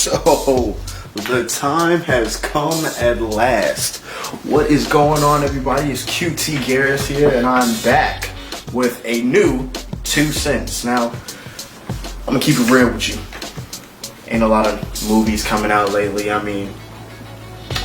So, the time has come at last. What is going on, everybody? It's QT Garris here, and I'm back with a new 2 cents. Now, I'm gonna keep it real with you. Ain't a lot of movies coming out lately. I mean,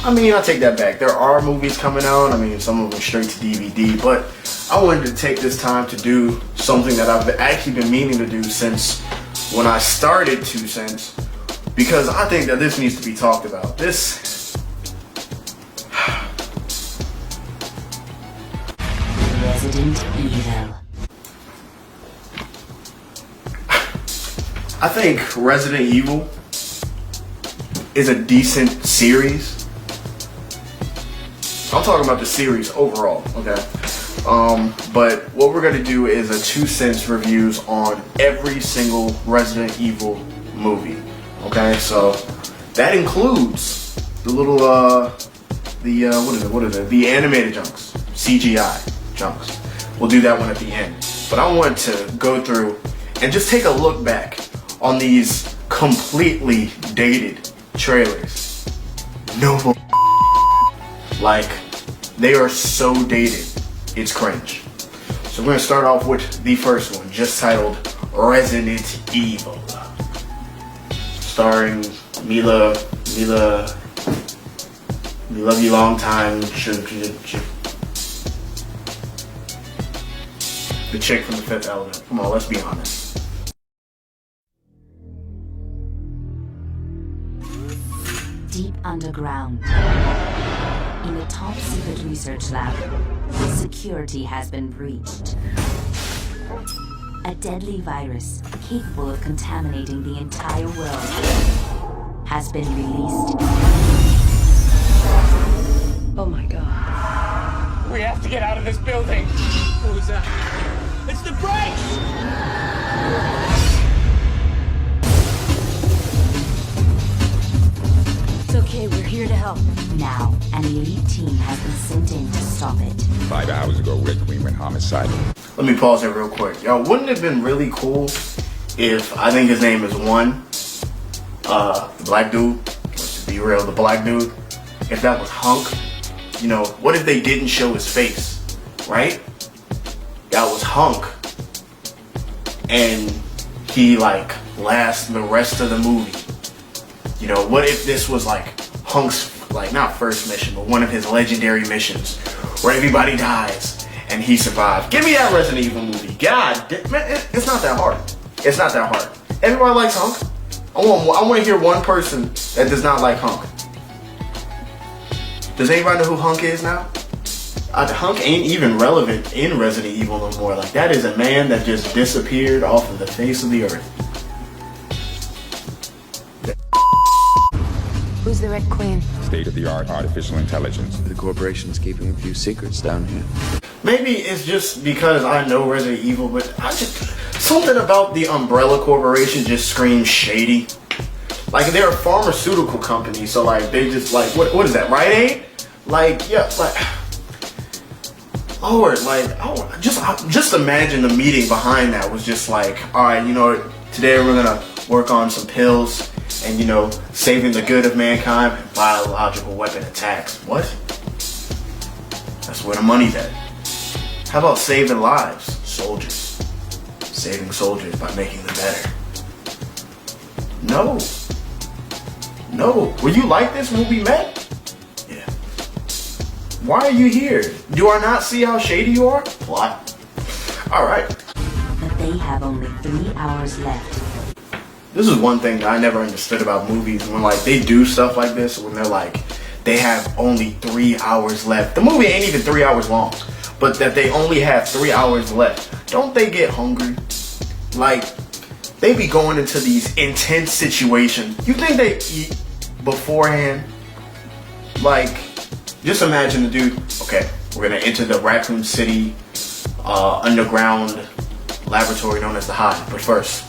I'll take that back. There are movies coming out. Some of them straight to DVD, but I wanted to take this time to do something that I've actually been meaning to do since when I started 2 cents, because I think that this needs to be talked about. This Resident Evil. I think Resident Evil is a decent series. I'm talking about the series overall, okay? But what we're gonna do is a 2 cents reviews on every single Resident Evil movie. Okay, so that includes the little the animated chunks, CGI chunks. We'll do that one at the end. But I want to go through and just take a look back on these completely dated trailers. No bull. Like, they are so dated, it's cringe. So we're gonna start off with the first one, just titled Resident Evil, starring Mila, we love you long time, the chick from The Fifth Element. Come on, let's be honest. Deep underground, in a top-secret research lab, security has been breached. A deadly virus capable of contaminating the entire world has been released. Oh my god. We have to get out of this building. Who's that? It's the brakes! It's okay, we're here to help. Now, an elite team has been sent in to stop it. 5 hours ago, Red Queen went homicidal. Let me pause it real quick. Yo, wouldn't it have been really cool if, I think his name is One, the black dude, let's be real, the black dude, if that was Hunk, you know, what if they didn't show his face, right? That was Hunk, and he like lasts the rest of the movie. You know, what if this was like Hunk's, like, not first mission, but one of his legendary missions where everybody dies and he survived. Give me that Resident Evil movie. God, man, it's not that hard. It's not that hard. Everybody likes Hunk. I want to hear one person that does not like Hunk. Does anybody know who Hunk is now? Hunk ain't even relevant in Resident Evil no more. Like, that is a man that just disappeared off of the face of the earth. Who's the Red Queen? State-of-the-art artificial intelligence. The corporation's keeping a few secrets down here. Maybe it's just because I know Resident Evil, but something about the Umbrella Corporation just screams shady. Like, they're a pharmaceutical company, so like they just like what is that, Rite Aid? Like, yeah, like, Lord, like, just imagine the meeting behind that was just like, all right, you know, today we're gonna work on some pills and, you know, saving the good of mankind and biological weapon attacks. What? That's where the money's at. How about saving lives? Soldiers. Saving soldiers by making them better. No. No. Were you like this when we met? Yeah. Why are you here? Do I not see how shady you are? Plot. Alright. But they have only 3 hours left. This is one thing that I never understood about movies, when like they do stuff like this, when they're like, they have only 3 hours left. The movie ain't even 3 hours long, but that they only have 3 hours left. Don't they get hungry? Like, they be going into these intense situations. You think they eat beforehand? Like, just imagine the dude, okay, we're gonna enter the Raccoon City underground laboratory known as the Hive, but first,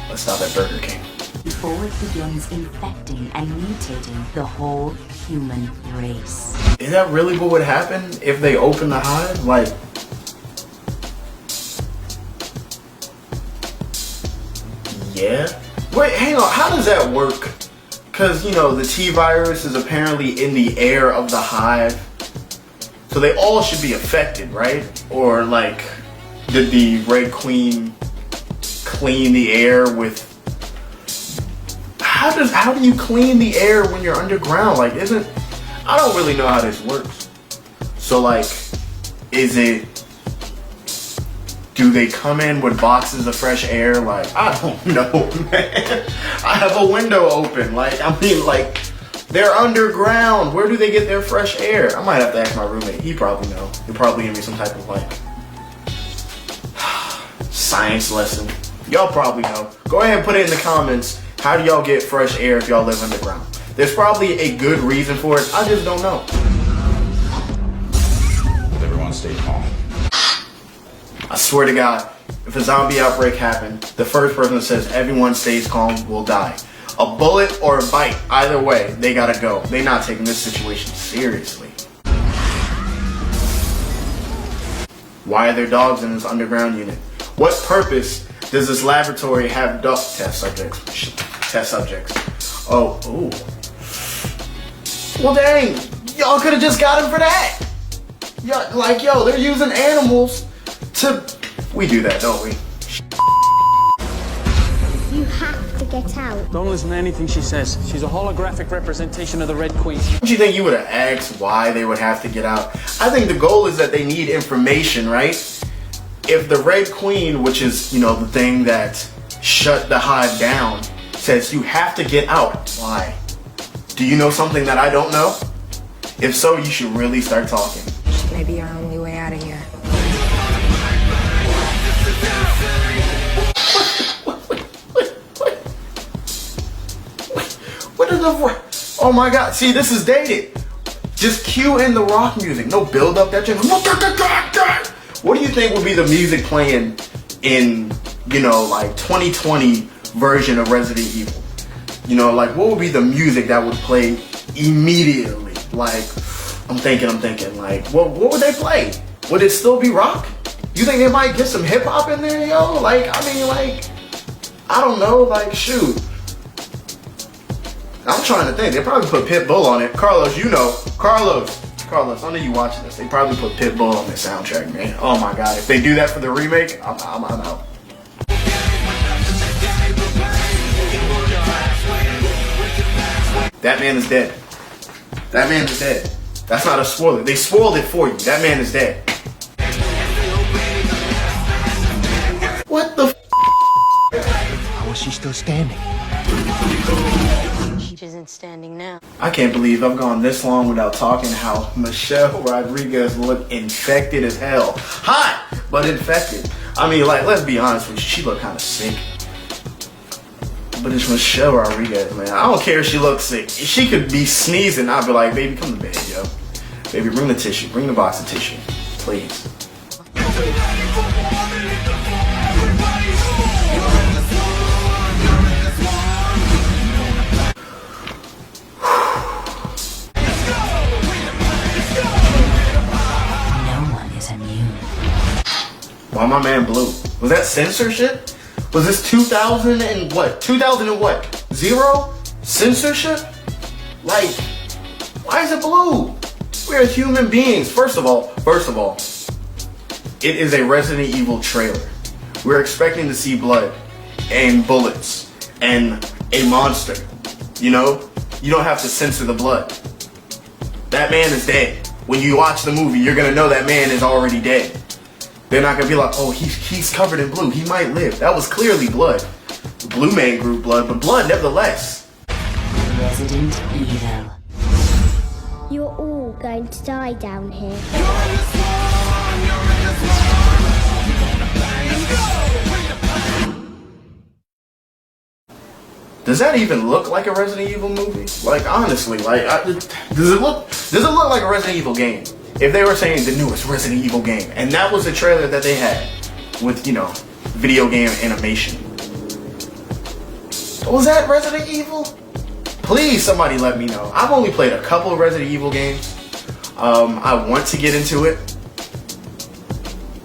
let's stop at Burger King. Before it begins infecting and mutating the whole human race. Is that really what would happen if they open the Hive? Like, yeah. Wait, hang on. How does that work? because, you know, the T virus is apparently in the air of the hive. So they all should be affected, right? Or like, did the Red Queen clean the air with... How do you clean the air when you're underground? Like, I don't really know how this works. So like, do they come in with boxes of fresh air? Like, I don't know, man. I have a window open. Like, I mean, like, they're underground. Where do they get their fresh air? I might have to ask my roommate. He probably know. He'll probably give me some type of like science lesson. Y'all probably know. Go ahead and put it in the comments. How do y'all get fresh air if y'all live underground? There's probably a good reason for it. I just don't know. Everyone stay calm. I swear to God, if a zombie outbreak happened, the first person that says everyone stays calm will die. A bullet or a bite, either way, they gotta go. They're not taking this situation seriously. Why are there dogs in this underground unit? What purpose does this laboratory have dog test subjects? Oh, ooh. Well, dang, y'all could have just got him for that. Like, yo, they're using animals to... We do that, don't we? You have to get out. Don't listen to anything she says. She's a holographic representation of the Red Queen. Don't you think you would have asked why they would have to get out? I think the goal is that they need information, right? If the Red Queen, which is, you know, the thing that shut the hive down, says you have to get out, why? Do you know something that I don't know? If so, you should really start talking. Maybe our only way out of here. What is the... Oh my God, see, this is dated. Just cue in the rock music. No build up that shit. What do you think would be the music playing in, you know, like 2020 version of Resident Evil? You know, like what would be the music that would play immediately? Like, I'm thinking, like, what would they play? Would it still be rock? You think they might get some hip hop in there, yo? Like, I mean, like, I don't know, like, shoot. I'm trying to think. They probably put Pitbull on it. Carlos, you know. Carlos, I know you watching this. They probably put Pitbull on the soundtrack, man. Oh my God. If they do that for the remake, I'm out. That man is dead. That man is dead. That's not a spoiler. They spoiled it for you. That man is dead. What the f***? How is she still standing? She isn't standing now. I can't believe I've gone this long without talking how Michelle Rodriguez looked infected as hell. Hot, but infected. I mean, like, let's be honest with you. She looked kind of sick. But it's Michelle Rodriguez, man. I don't care if she looks sick. If she could be sneezing, I'd be like, baby, come to bed, yo. Baby, bring the tissue. Bring the box of tissue. Please. Why my man blue? Was that censorship? Was this 2000 and what? 2000 and what? 0? Censorship? Like, why is it blue? We're human beings. First of all, it is a Resident Evil trailer. We're expecting to see blood and bullets and a monster. You know? You don't have to censor the blood. That man is dead. When you watch the movie, you're gonna know that man is already dead. They're not gonna be like, oh, he's covered in blue. He might live. That was clearly blood. The blue man grew blood, but blood nevertheless. Resident Evil. You're all going to die down here. Does that even look like a Resident Evil movie? Like, honestly, like, does it look like a Resident Evil game? If they were saying the newest Resident Evil game, and that was the trailer that they had with, you know, video game animation. Was that Resident Evil? Please, somebody let me know. I've only played a couple of Resident Evil games. I want to get into it,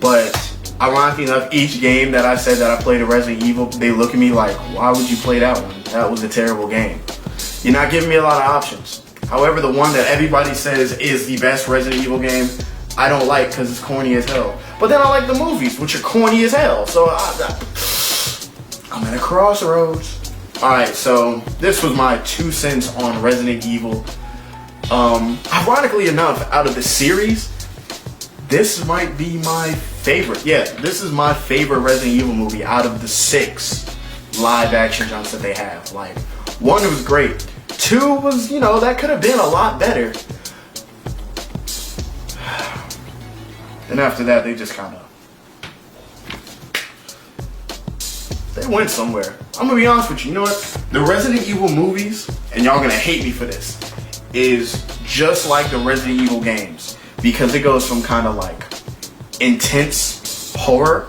but ironically enough, each game that I said that I played a Resident Evil, they look at me like, why would you play that one? That was a terrible game. You're not giving me a lot of options. However, the one that everybody says is the best Resident Evil game, I don't like because it's corny as hell. But then I like the movies, which are corny as hell. So I'm at a crossroads. Alright, so this was my 2 cents on Resident Evil. Ironically enough, out of the series, this might be my favorite. Yeah, this is my favorite Resident Evil movie out of the 6 live action jumps that they have. Like, 1 was great. 2 was, you know, that could have been a lot better. Then after that, they just kind of, they went somewhere. I'm gonna be honest with you. You know what? The Resident Evil movies, and y'all gonna hate me for this, is just like the Resident Evil games because it goes from kind of like intense horror,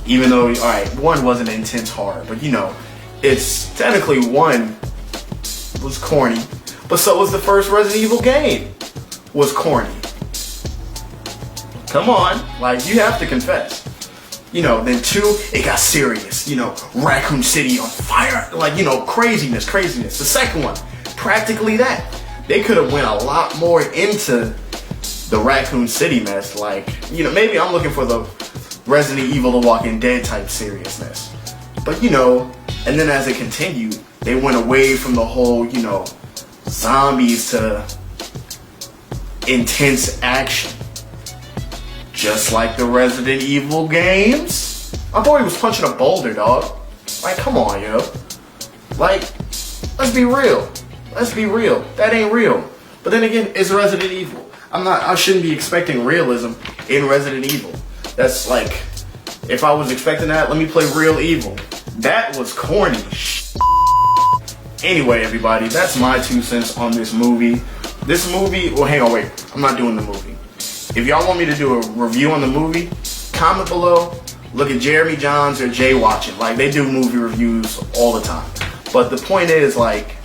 even though, alright, 1 wasn't intense horror, but you know, it's technically 1 was corny, but so was the first Resident Evil game was corny. Come on, like, you have to confess. You know, then 2, it got serious. You know, Raccoon City on fire. Like, you know, craziness. The second one, practically that. They could have went a lot more into the Raccoon City mess. Like, you know, maybe I'm looking for the Resident Evil The Walking Dead type seriousness. But, you know, and then as it continued, they went away from the whole, you know, zombies to intense action. Just like the Resident Evil games. I thought he was punching a boulder, dog. Like, come on, yo. Like, let's be real. That ain't real. But then again, it's Resident Evil. I shouldn't be expecting realism in Resident Evil. That's like, if I was expecting that, let me play Real Evil. That was corny. Anyway, everybody, that's my 2 cents on this movie. This movie, well, hang on, wait. I'm not doing the movie. If y'all want me to do a review on the movie, comment below. Look at Jeremy Johns or Jay Watching. Like, they do movie reviews all the time. But the point is, like,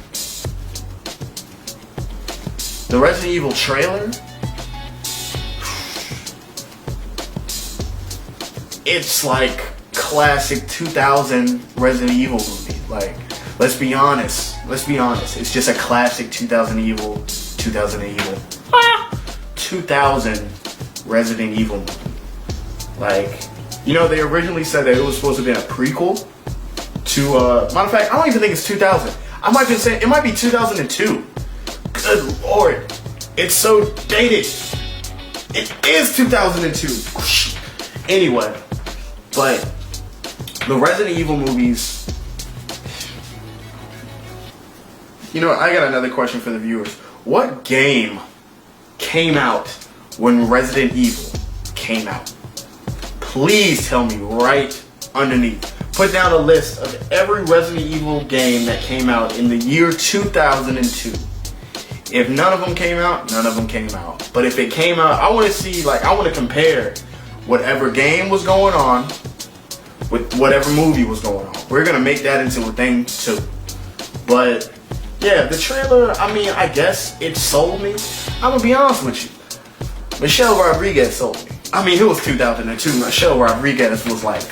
the Resident Evil trailer, it's like classic 2000 Resident Evil movie. Like, let's be honest. It's just a classic 2000 Resident Evil movie. Like, you know, they originally said that it was supposed to be a prequel to, matter of fact, I don't even think it's 2000. I might be saying, it might be 2002. Good Lord. It's so dated. It is 2002. Anyway, but the Resident Evil movies, you know, I got another question for the viewers. What game came out when Resident Evil came out? Please tell me right underneath. Put down a list of every Resident Evil game that came out in the year 2002. If none of them came out, none of them came out. But if it came out, I want to see, like, I want to compare whatever game was going on with whatever movie was going on. We're going to make that into a thing too. But yeah, the trailer, I mean, I guess it sold me. I'm going to be honest with you. Michelle Rodriguez sold me. I mean, it was 2002. Michelle Rodriguez was like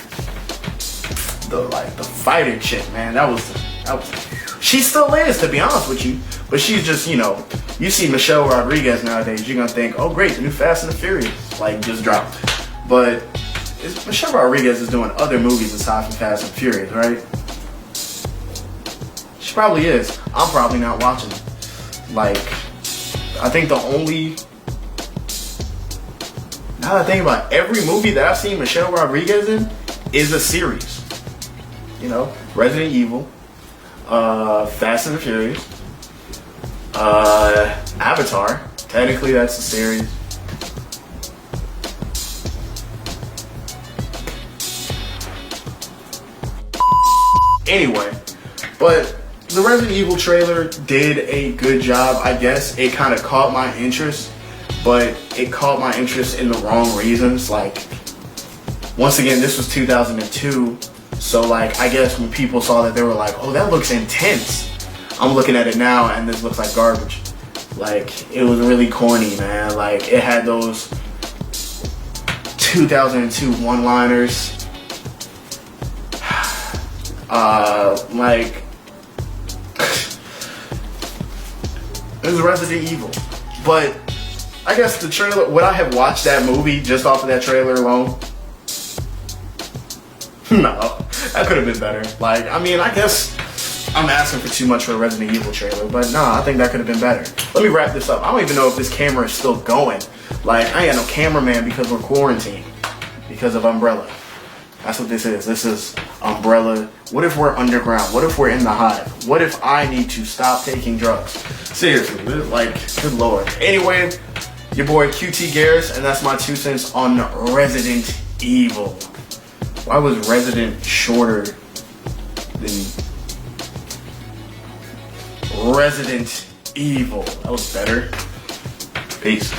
the fighter chick, man. That was she still is, to be honest with you. But she's just, you know, you see Michelle Rodriguez nowadays, you're gonna think, oh great, the new Fast and the Furious, like, just dropped. But Michelle Rodriguez is doing other movies aside from Fast and Furious, right? She probably is. I'm probably not watching it. Like, I think the only, now that I think about it, every movie that I've seen Michelle Rodriguez in is a series. You know, Resident Evil, Fast and the Furious, Avatar. Technically, that's a series. Anyway, but the Resident Evil trailer did a good job, I guess. It kind of caught my interest, but it caught my interest in the wrong reasons. Like, once again, this was 2002, so like, I guess when people saw that, they were like, oh, that looks intense. I'm looking at it now and this looks like garbage. Like, it was really corny, man. Like, it had those 2002 one-liners. This is Resident Evil. But I guess the trailer, would I have watched that movie just off of that trailer alone? No, that could have been better. Like, I mean, I guess I'm asking for too much for a Resident Evil trailer, but nah, I think that could have been better. Let me wrap this up. I don't even know if this camera is still going. Like, I ain't got no cameraman because we're quarantined. Because of Umbrella. That's what this is. This is Umbrella. What if we're underground? What if we're in the hive? What if I need to stop taking drugs? Seriously, like, good lord. Anyway, your boy QT Garris, and that's my 2 cents on Resident Evil. Why was Resident shorter than Resident Evil? That was better. Peace.